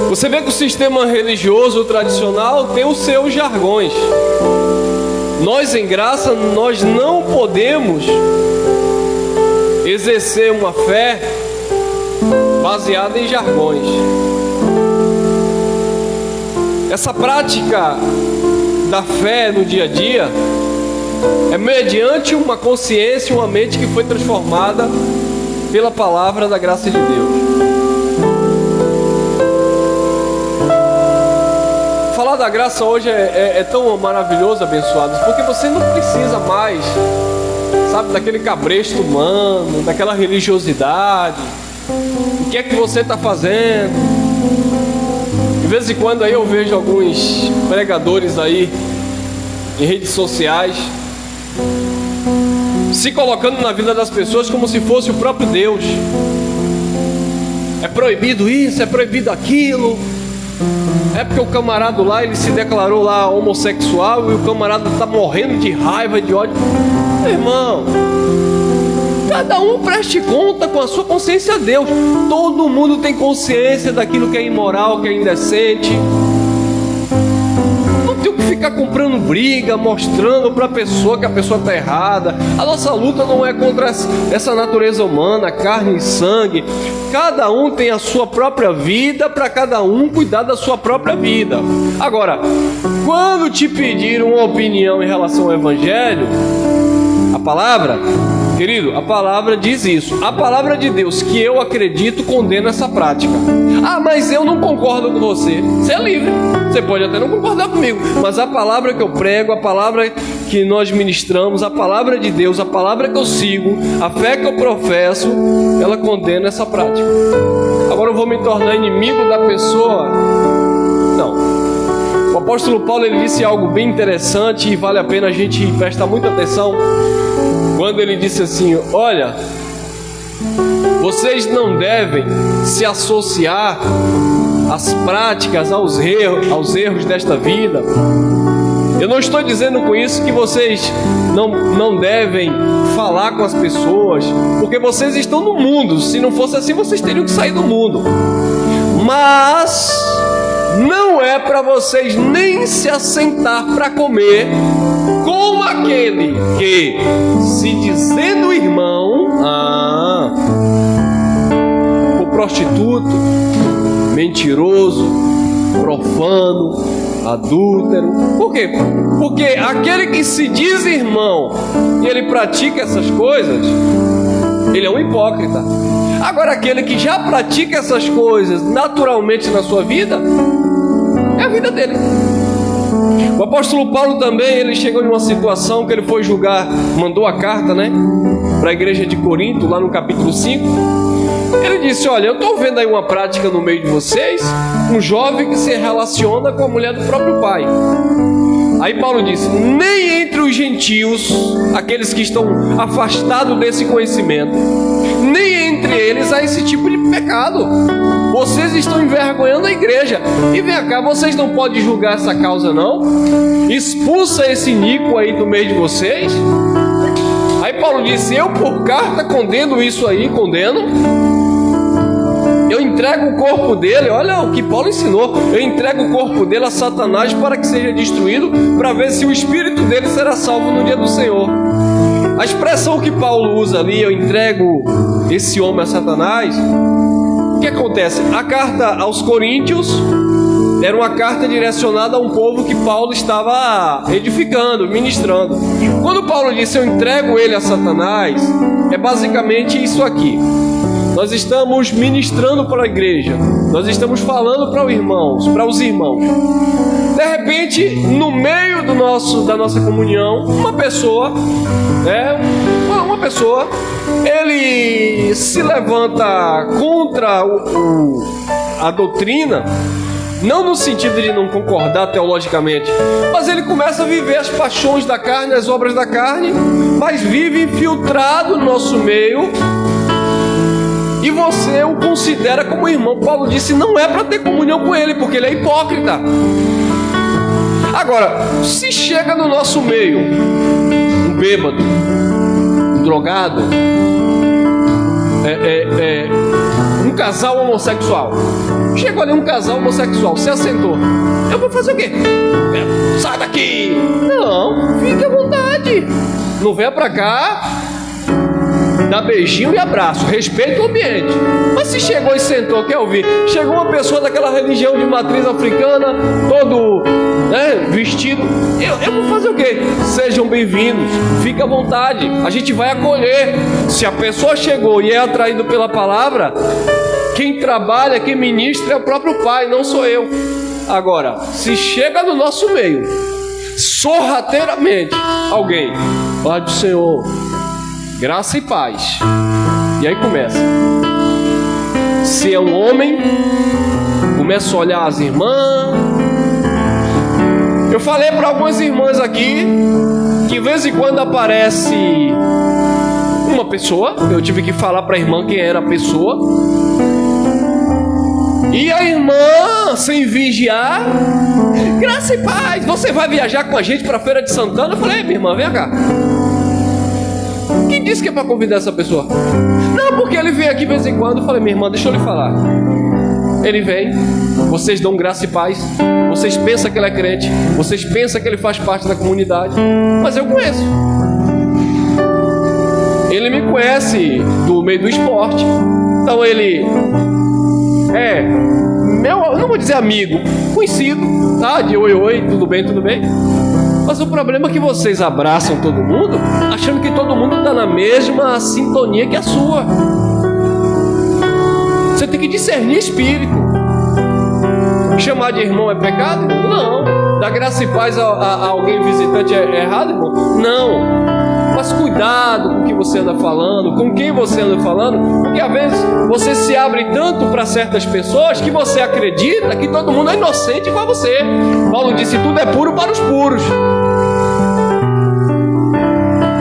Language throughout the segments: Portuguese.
Você vê que o sistema religioso tradicional tem os seus jargões. Nós em graça, nós não podemos exercer uma fé baseada em jargões. Essa prática da fé no dia a dia é mediante uma consciência, uma mente que foi transformada pela palavra da graça de Deus. Falar da graça hoje é tão maravilhoso, abençoados, porque você não precisa mais, sabe, daquele cabresto humano, daquela religiosidade. O que é que você está fazendo? De vez em quando aí eu vejo alguns pregadores aí em redes sociais se colocando na vida das pessoas como se fosse o próprio Deus. É proibido isso, é proibido aquilo. É porque o camarada lá, ele se declarou lá homossexual e o camarada está morrendo de raiva, de ódio. Meu irmão, cada um preste conta com a sua consciência a Deus. Todo mundo tem consciência daquilo que é imoral, que é indecente. Não tem o que ficar comprando briga, mostrando para a pessoa que a pessoa está errada. A nossa luta não é contra essa natureza humana, carne e sangue. Cada um tem a sua própria vida, para cada um cuidar da sua própria vida. Agora, quando te pediram uma opinião em relação ao Evangelho, a palavra, querido, a palavra diz isso. A palavra de Deus, que eu acredito, condena essa prática. Ah, mas eu não concordo com você. Você é livre. Você pode até não concordar comigo, mas a palavra que eu prego, a palavra que nós ministramos, a palavra de Deus, a palavra que eu sigo, a fé que eu professo, ela condena essa prática. Agora eu vou me tornar inimigo da pessoa? Não. O apóstolo Paulo, ele disse algo bem interessante e vale a pena a gente prestar muita atenção. Quando ele disse assim: olha, vocês não devem se associar às práticas, aos erros desta vida. Eu não estou dizendo com isso que vocês não devem falar com as pessoas, porque vocês estão no mundo. Se não fosse assim, vocês teriam que sair do mundo. Mas não é para vocês nem se assentar para comer com aquele que, se dizendo irmão, o prostituto, mentiroso, profano, adúltero. Por quê? Porque aquele que se diz irmão e ele pratica essas coisas, ele é um hipócrita. Agora, aquele que já pratica essas coisas naturalmente na sua vida, é a vida dele. O apóstolo Paulo também, ele chegou em uma situação que ele foi julgar, mandou a carta, para a igreja de Corinto, lá no capítulo 5. Ele disse: olha, eu estou vendo aí uma prática no meio de vocês, um jovem que se relaciona com a mulher do próprio pai. Aí Paulo disse: nem entre os gentios, aqueles que estão afastados desse conhecimento, nem entre eles há esse tipo de pecado. Vocês estão envergonhando a igreja. E vem cá, vocês não podem julgar essa causa não? Expulsa esse iníquo aí do meio de vocês. Aí Paulo disse: eu por carta condeno isso aí, condeno. Eu entrego o corpo dele, olha o que Paulo ensinou, eu entrego o corpo dele a Satanás para que seja destruído, para ver se o espírito dele será salvo no dia do Senhor. A expressão que Paulo usa ali, eu entrego esse homem a Satanás, o que acontece? A carta aos Coríntios era uma carta direcionada a um povo que Paulo estava edificando, ministrando. Quando Paulo disse: eu entrego ele a Satanás, é basicamente isso aqui. Nós estamos ministrando para a igreja, nós estamos falando para os irmãos. De repente, no meio da nossa comunhão, uma pessoa, ele se levanta contra a doutrina, não no sentido de não concordar teologicamente, mas ele começa a viver as paixões da carne, as obras da carne, mas vive infiltrado no nosso meio, e você o considera como irmão. Paulo disse: não é para ter comunhão com ele, porque ele é hipócrita. Agora, se chega no nosso meio um bêbado, um drogado, um casal homossexual, Chegou ali um casal homossexual, se assentou. Eu vou fazer o quê? Sai daqui! Não, fique à vontade. Não venha pra cá, dá beijinho e abraço, respeita o ambiente. Mas se chegou e sentou, quer ouvir? Chegou uma pessoa daquela religião de matriz africana, todo vestido. Eu vou fazer o quê? Sejam bem-vindos, fique à vontade, a gente vai acolher. Se a pessoa chegou e é atraído pela palavra, quem trabalha, quem ministra é o próprio Pai, não sou eu. Agora, se chega no nosso meio, sorrateiramente, alguém, Pai do Senhor, graça e paz, e aí começa. Se é um homem, começa a olhar as irmãs. Eu falei para algumas irmãs aqui que de vez em quando aparece uma pessoa. Eu tive que falar para a irmã quem era a pessoa. E a irmã, sem vigiar, graça e paz, você vai viajar com a gente para a Feira de Santana? Eu falei, minha irmã, vem cá. Quem disse que é para convidar essa pessoa? Não, porque ele vem aqui de vez em quando. Eu falei, minha irmã, deixa eu lhe falar. Ele vem, vocês dão graça e paz, vocês pensam que ele é crente, vocês pensam que ele faz parte da comunidade, mas eu conheço. Ele me conhece do meio do esporte. Então ele é meu, não vou dizer amigo, conhecido, tá? De oi, oi, tudo bem, tudo bem. Mas o problema é que vocês abraçam todo mundo, achando que todo mundo está na mesma sintonia que a sua. Você tem que discernir espírito. Chamar de irmão é pecado? Não. Dar graça e paz a alguém visitante é errado, irmão? Não. Mas cuidado com o que você anda falando, com quem você anda falando, porque às vezes você se abre tanto para certas pessoas que você acredita que todo mundo é inocente igual a você. Paulo disse, tudo é puro para os puros.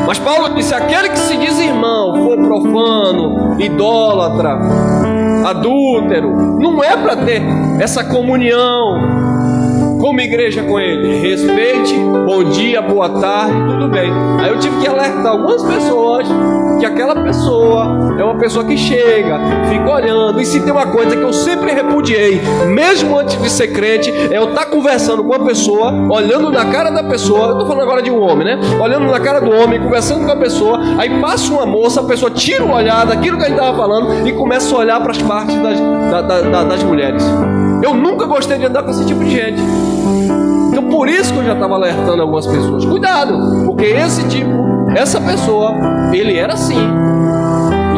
Mas Paulo disse, aquele que se diz irmão, for profano, idólatra, adúltero, não é para ter essa comunhão como igreja com ele. Respeite, bom dia, boa tarde, tudo bem. Aí eu tive que alertar algumas pessoas que aquela pessoa é uma pessoa que chega, fica olhando. E se tem uma coisa que eu sempre repudiei, mesmo antes de ser crente, é eu estar conversando com a pessoa, olhando na cara da pessoa. Eu estou falando agora de um homem, né? Olhando na cara do homem, conversando com a pessoa. Aí passa uma moça, a pessoa tira o olhar daquilo que a gente estava falando e começa a olhar para as partes das mulheres. Eu nunca gostei de andar com esse tipo de gente. Então por isso que eu já estava alertando algumas pessoas. Cuidado, porque essa pessoa, ele era assim.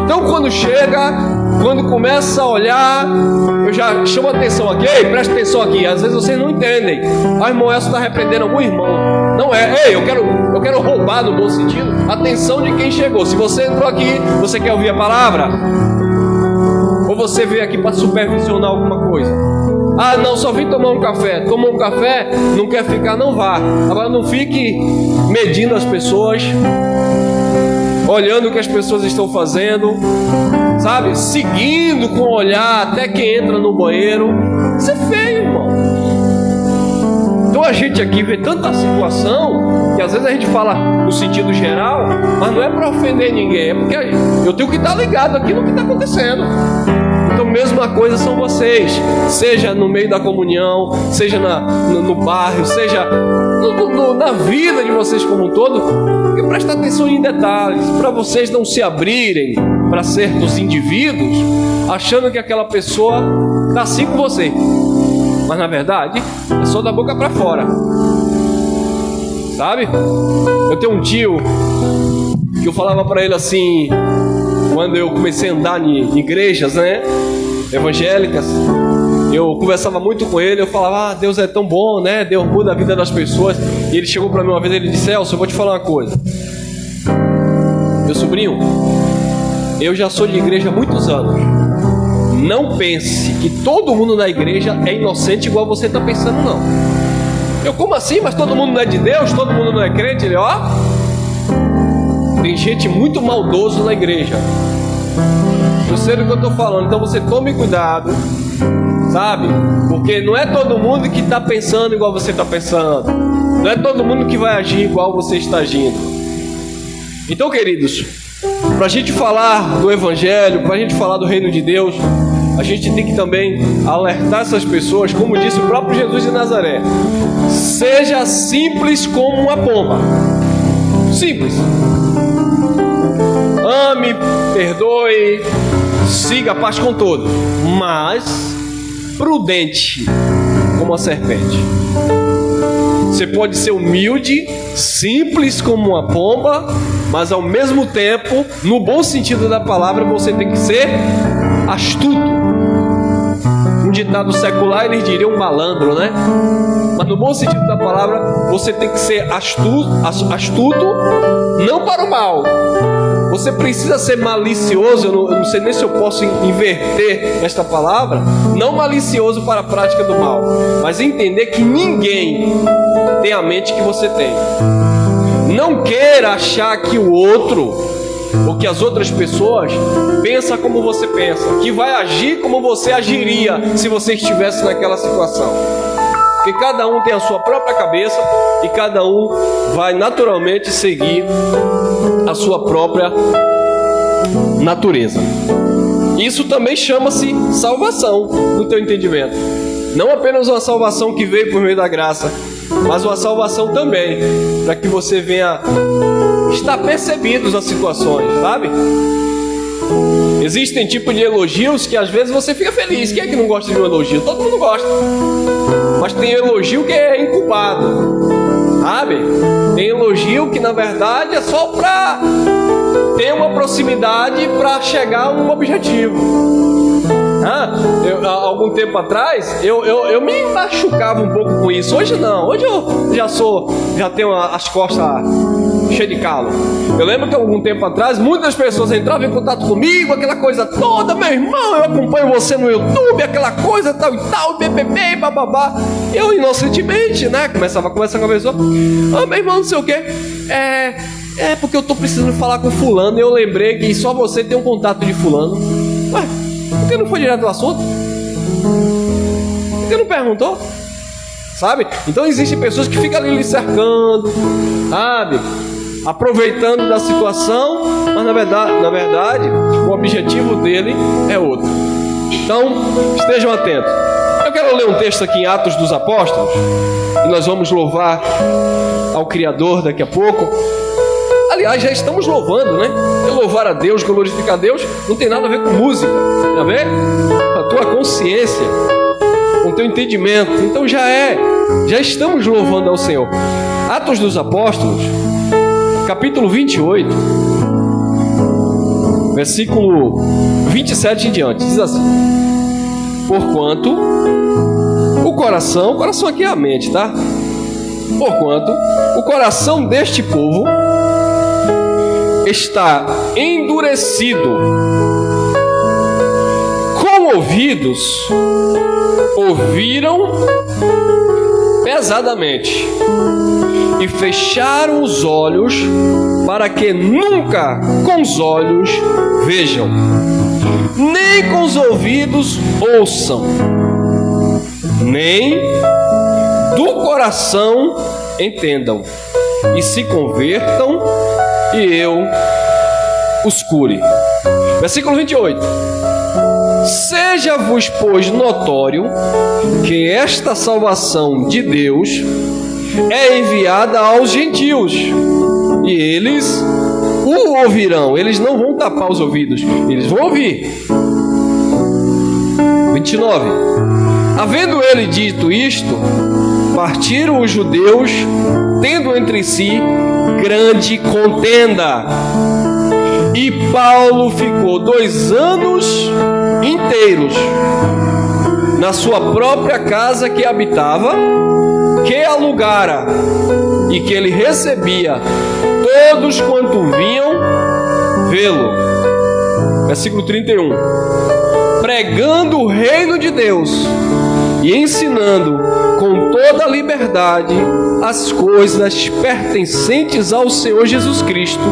Então quando chega, quando começa a olhar, eu já chamo a atenção aqui. Ei, presta atenção aqui. Às vezes vocês não entendem. A irmã essa está repreendendo algum irmão. Não é, ei, eu quero roubar no bom sentido a atenção de quem chegou. Se você entrou aqui, você quer ouvir a palavra? Ou você veio aqui para supervisionar alguma coisa? Ah, não, só vim tomar um café. Tomou um café, não quer ficar, não vá. Agora não fique medindo as pessoas, olhando o que as pessoas estão fazendo, sabe? Seguindo com o olhar até quem entra no banheiro. Isso é feio, irmão. Então a gente aqui vê tanta situação que às vezes a gente fala no sentido geral, mas não é para ofender ninguém, é porque eu tenho que estar ligado aqui no que está acontecendo. Então, mesma coisa são vocês, seja no meio da comunhão, seja no bairro, seja na vida de vocês como um todo, porque prestar atenção em detalhes, para vocês não se abrirem para certos indivíduos, achando que aquela pessoa está assim com você, mas na verdade é só da boca para fora, sabe? Eu tenho um tio que eu falava para ele assim, quando eu comecei a andar em igrejas, né, evangélicas, eu conversava muito com ele, eu falava, Deus é tão bom, né, Deus muda a vida das pessoas. E ele chegou para mim uma vez e ele disse, Elcio, eu vou te falar uma coisa, meu sobrinho, eu já sou de igreja há muitos anos, não pense que todo mundo na igreja é inocente igual você está pensando, não. Eu, como assim? Mas todo mundo não é de Deus, todo mundo não é crente? Ele, ó, tem gente muito maldoso na igreja. Eu sei do que eu estou falando, então você tome cuidado, sabe? Porque não é todo mundo que está pensando igual você está pensando. Não é todo mundo que vai agir igual você está agindo. Então, queridos, para a gente falar do Evangelho, para a gente falar do Reino de Deus, a gente tem que também alertar essas pessoas, como disse o próprio Jesus de Nazaré: seja simples como uma pomba. Simples. Ame, perdoe, siga a paz com todos, mas prudente como a serpente. Você pode ser humilde, simples como uma pomba, mas ao mesmo tempo, no bom sentido da palavra, você tem que ser astuto. Um ditado secular, eles diriam malandro, né? Mas no bom sentido da palavra, você tem que ser astuto, não para o mal. Você precisa ser malicioso. Eu não sei nem se eu posso inverter esta palavra. Não malicioso para a prática do mal, mas entender que ninguém tem a mente que você tem. Não queira achar que o outro, ou que as outras pessoas, pensa como você pensa, que vai agir como você agiria se você estivesse naquela situação. Porque cada um tem a sua própria cabeça e cada um vai naturalmente seguir a sua própria natureza. Isso também chama-se salvação, no teu entendimento. Não apenas uma salvação que veio por meio da graça, mas uma salvação também para que você venha estar percebido nas situações, sabe? Existem tipos de elogios que às vezes você fica feliz. Quem é que não gosta de um elogio? Todo mundo gosta. Mas tem elogio que é incubado, sabe? Tem elogio que na verdade é só para ter uma proximidade para chegar a um objetivo. Há algum tempo atrás eu me machucava um pouco com isso. Hoje não, hoje eu já tenho as costas cheias de calo. Eu lembro que algum tempo atrás muitas pessoas entravam em contato comigo, aquela coisa toda: meu irmão, eu acompanho você no YouTube, aquela coisa tal e tal, BBB, bababá. Eu inocentemente, né, começava a conversar com a pessoa: meu irmão, não sei o que, é porque eu tô precisando falar com fulano. E eu lembrei que só você tem um contato de fulano. Ué, por que não foi direto ao assunto? Por que não perguntou? Sabe? Então existem pessoas que ficam ali lhe cercando, sabe? Aproveitando da situação, mas na verdade o objetivo dele é outro. Então, estejam atentos. Eu quero ler um texto aqui em Atos dos Apóstolos, e nós vamos louvar ao Criador daqui a pouco. Aliás, já estamos louvando, né? Eu louvar a Deus, glorificar a Deus, não tem nada a ver com música, tem a ver com a tua consciência, com o teu entendimento. Então já estamos louvando ao Senhor. Atos dos Apóstolos, capítulo 28, versículo 27 em diante, diz assim: porquanto o coração aqui é a mente, tá? Porquanto o coração deste povo está endurecido, com ouvidos ouviram pesadamente e fecharam os olhos, para que nunca com os olhos vejam, nem com os ouvidos ouçam, nem do coração entendam, e se convertam, e eu os cure. Versículo 28. Seja-vos, pois, notório que esta salvação de Deus é enviada aos gentios, e eles o ouvirão. Eles não vão tapar os ouvidos, eles vão ouvir. 29. Havendo ele dito isto, partiram os judeus, tendo entre si grande contenda, e Paulo ficou 2 anos inteiros na sua própria casa que habitava, que alugara, e que ele recebia todos quanto vinham vê-lo. Versículo 31. Pregando o reino de Deus e ensinando com toda a liberdade as coisas pertencentes ao Senhor Jesus Cristo,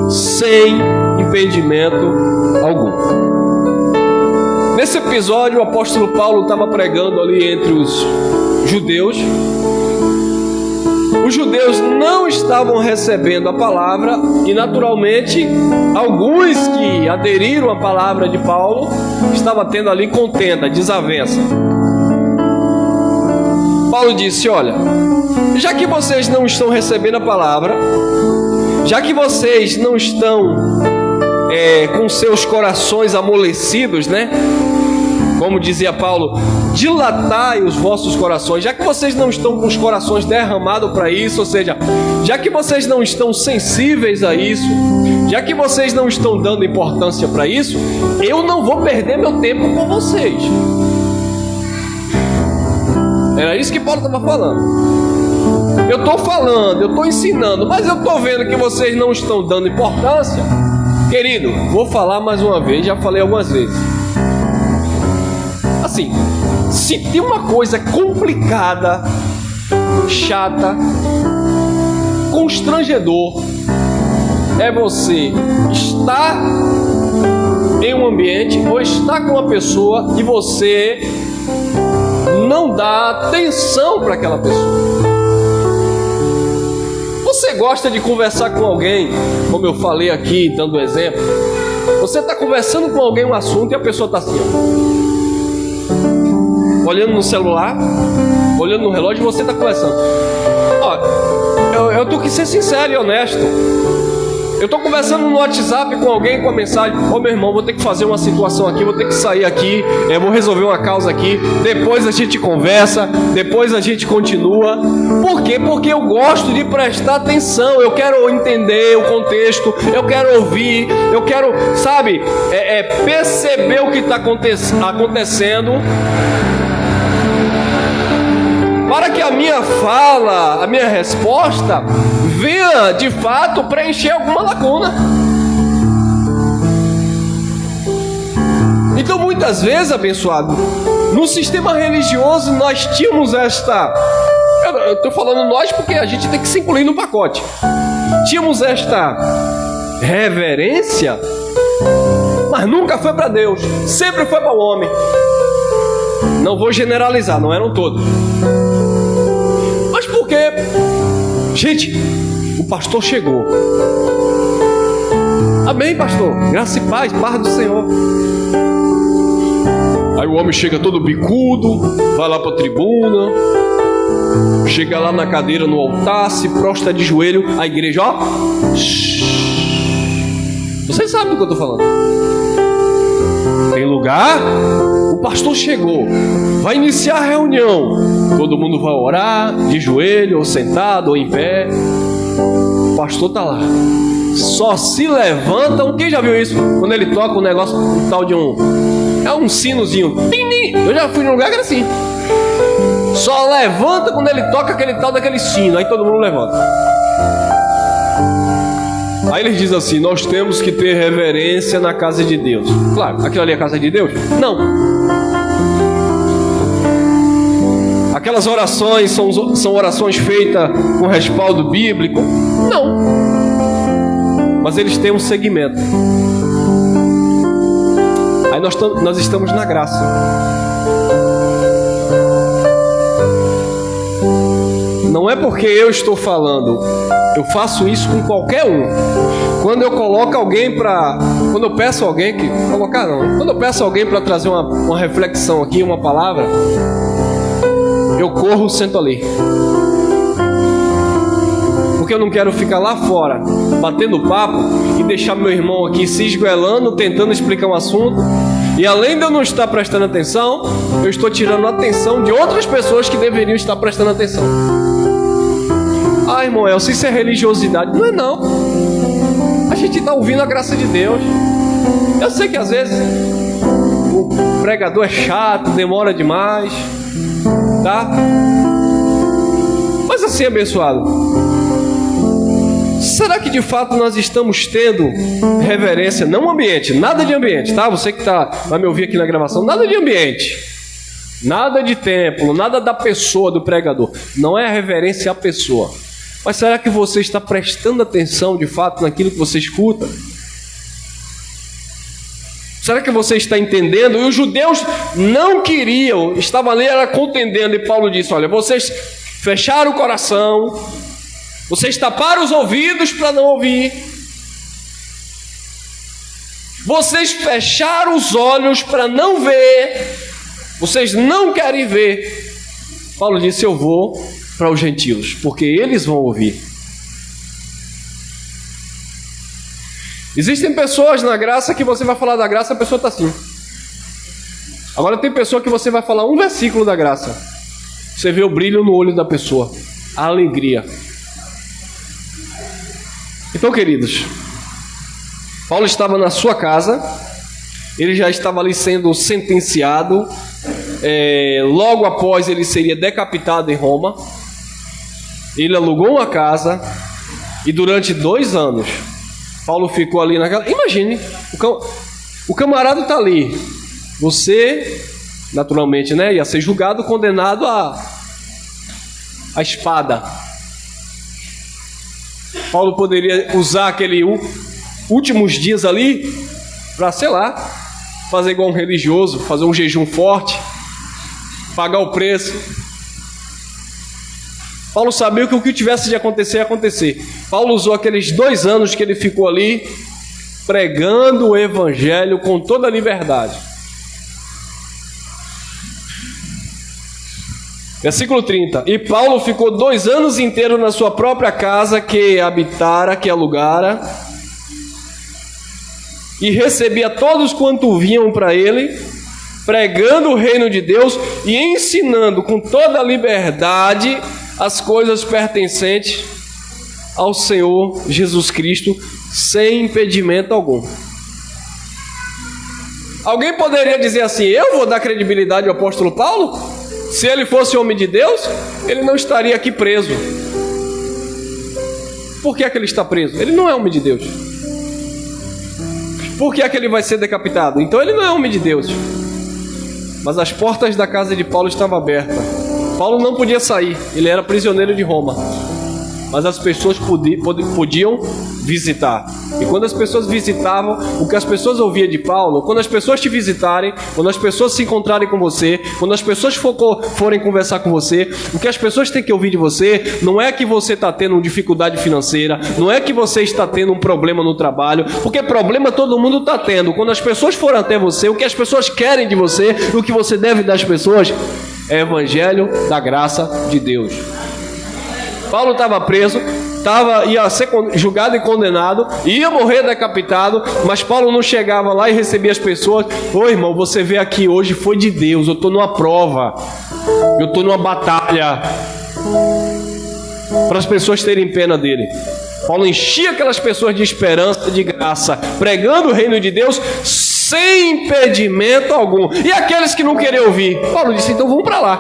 sem impedimento algum. Nesse episódio, o apóstolo Paulo estava pregando ali entre os judeus, os judeus não estavam recebendo a palavra e, naturalmente, alguns que aderiram à palavra de Paulo estavam tendo ali contenda, desavença. Paulo disse: olha, já que vocês não estão recebendo a palavra, já que vocês não estão com seus corações amolecidos, né? Como dizia Paulo, dilatai os vossos corações, já que vocês não estão com os corações derramados para isso, ou seja, já que vocês não estão sensíveis a isso, já que vocês não estão dando importância para isso, eu não vou perder meu tempo com vocês. Era isso que Paulo estava falando. Eu estou falando, eu estou ensinando, mas eu estou vendo que vocês não estão dando importância. Querido, vou falar mais uma vez, já falei algumas vezes. Assim, se tem uma coisa complicada, chata, constrangedor, é você estar em um ambiente ou estar com uma pessoa e você não dá atenção para aquela pessoa. Você gosta de conversar com alguém, como eu falei aqui, dando exemplo. Você está conversando com alguém um assunto e a pessoa está assim, ó, olhando no celular, olhando no relógio, e você está conversando. Ó, eu tenho que ser sincero e honesto. Eu estou conversando no WhatsApp com alguém, com a mensagem: ô meu irmão, vou ter que fazer uma situação aqui, vou ter que sair aqui, vou resolver uma causa aqui, depois a gente conversa, depois a gente continua. Por quê? Porque eu gosto de prestar atenção, eu quero entender o contexto, eu quero ouvir, eu quero, sabe, perceber o que está acontecendo, para que a minha fala, a minha resposta venha de fato preencher alguma lacuna. Então muitas vezes, abençoado, no sistema religioso nós tínhamos esta, eu estou falando nós porque a gente tem que se incluir no pacote, tínhamos esta reverência, mas nunca foi para Deus, sempre foi para o homem. Não vou generalizar, não eram todos. Mas por quê? Gente, o pastor chegou. Amém, pastor? Graça e paz do Senhor. Aí o homem chega todo bicudo, vai lá para a tribuna, chega lá na cadeira, no altar, se prostra de joelho. A igreja, ó, vocês sabem do que eu estou falando. Tem lugar, o pastor chegou, vai iniciar a reunião, todo mundo vai orar, de joelho, ou sentado, ou em pé. O pastor está lá, só se levantam. Quem já viu isso? Quando ele toca um negócio, um tal de um sinozinho. Eu já fui num lugar que era assim. Só levanta quando ele toca aquele tal daquele sino. Aí todo mundo levanta. Aí ele diz assim: nós temos que ter reverência na casa de Deus. Claro, aquilo ali é a casa de Deus? Não. Aquelas orações são orações feitas com respaldo bíblico? Não. Mas eles têm um segmento. Aí nós estamos na graça. Não é porque eu estou falando, eu faço isso com qualquer um. Quando eu coloco alguém para, quando eu peço alguém que colocar não, quando eu peço alguém para trazer uma reflexão aqui, uma palavra, eu corro, sento ali, porque eu não quero ficar lá fora batendo papo e deixar meu irmão aqui se esgoelando, tentando explicar um assunto, e além de eu não estar prestando atenção, eu estou tirando a atenção de outras pessoas que deveriam estar prestando atenção. Ah, irmão Elcio, isso é religiosidade. Não é não. A gente está ouvindo a graça de Deus. Eu sei que às vezes o pregador é chato, demora demais, tá? Mas assim, abençoado, será que de fato nós estamos tendo reverência? Não ambiente, nada de ambiente, tá? Você que vai me ouvir aqui na gravação, nada de ambiente, nada de templo, nada da pessoa do pregador. Não é reverência à pessoa. Mas será que você está prestando atenção de fato naquilo que você escuta? Será que você está entendendo? E os judeus não queriam, estavam ali era contendendo, e Paulo disse: olha, vocês fecharam o coração, vocês taparam os ouvidos para não ouvir, vocês fecharam os olhos para não ver, vocês não querem ver. Paulo disse: eu vou para os gentios, porque eles vão ouvir. Existem pessoas na graça que você vai falar da graça, a pessoa está assim. Agora tem pessoa que você vai falar um versículo da graça, você vê o brilho no olho da pessoa, a alegria. Então, queridos, Paulo estava na sua casa, ele já estava ali sendo sentenciado, logo após ele seria decapitado em Roma. Ele alugou uma casa e durante 2 anos Paulo ficou ali naquela... Imagine, o camarada está ali, você naturalmente, né, ia ser julgado, condenado à espada. Paulo poderia usar aquele últimos dias ali para, sei lá, fazer igual um religioso, fazer um jejum forte, pagar o preço. Paulo sabia que o que tivesse de acontecer ia acontecer. Paulo usou aqueles 2 anos que ele ficou ali pregando o evangelho com toda a liberdade. Versículo 30. E Paulo ficou 2 anos inteiros na sua própria casa que habitara, que alugara, e recebia todos quanto vinham para ele, pregando o reino de Deus e ensinando com toda a liberdade as coisas pertencentes ao Senhor Jesus Cristo, sem impedimento algum. Alguém poderia dizer assim: eu vou dar credibilidade ao apóstolo Paulo? Se ele fosse homem de Deus, ele não estaria aqui preso. Por que é que ele está preso? Ele não é homem de Deus. Por que é que ele vai ser decapitado? Então ele não é homem de Deus. Mas as portas da casa de Paulo estavam abertas. Paulo não podia sair, ele era prisioneiro de Roma. Mas as pessoas podiam visitar. E quando as pessoas visitavam, o que as pessoas ouviam de Paulo, quando as pessoas te visitarem, quando as pessoas se encontrarem com você, quando as pessoas forem conversar com você, o que as pessoas têm que ouvir de você não é que você está tendo dificuldade financeira, não é que você está tendo um problema no trabalho, porque problema todo mundo está tendo. Quando as pessoas forem até você, o que as pessoas querem de você, o que você deve dar às pessoas, é o evangelho da graça de Deus. Paulo estava preso, ia ser julgado e condenado, ia morrer decapitado, mas Paulo não chegava lá e recebia as pessoas: ô irmão, você veio aqui hoje, foi de Deus, eu estou numa prova, eu estou numa batalha, para as pessoas terem pena dele. Paulo enchia aquelas pessoas de esperança, de graça, pregando o reino de Deus sem impedimento algum. E aqueles que não queriam ouvir, Paulo disse: então vamos para lá,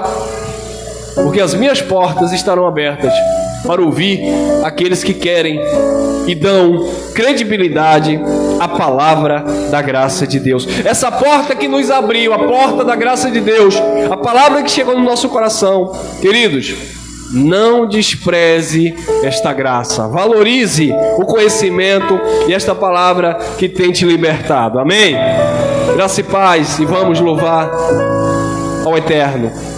porque as minhas portas estarão abertas para ouvir aqueles que querem e dão credibilidade à palavra da graça de Deus. Essa porta que nos abriu, a porta da graça de Deus, a palavra que chegou no nosso coração. Queridos, não despreze esta graça, valorize o conhecimento e esta palavra que tem te libertado. Amém? Graça e paz, e vamos louvar ao Eterno.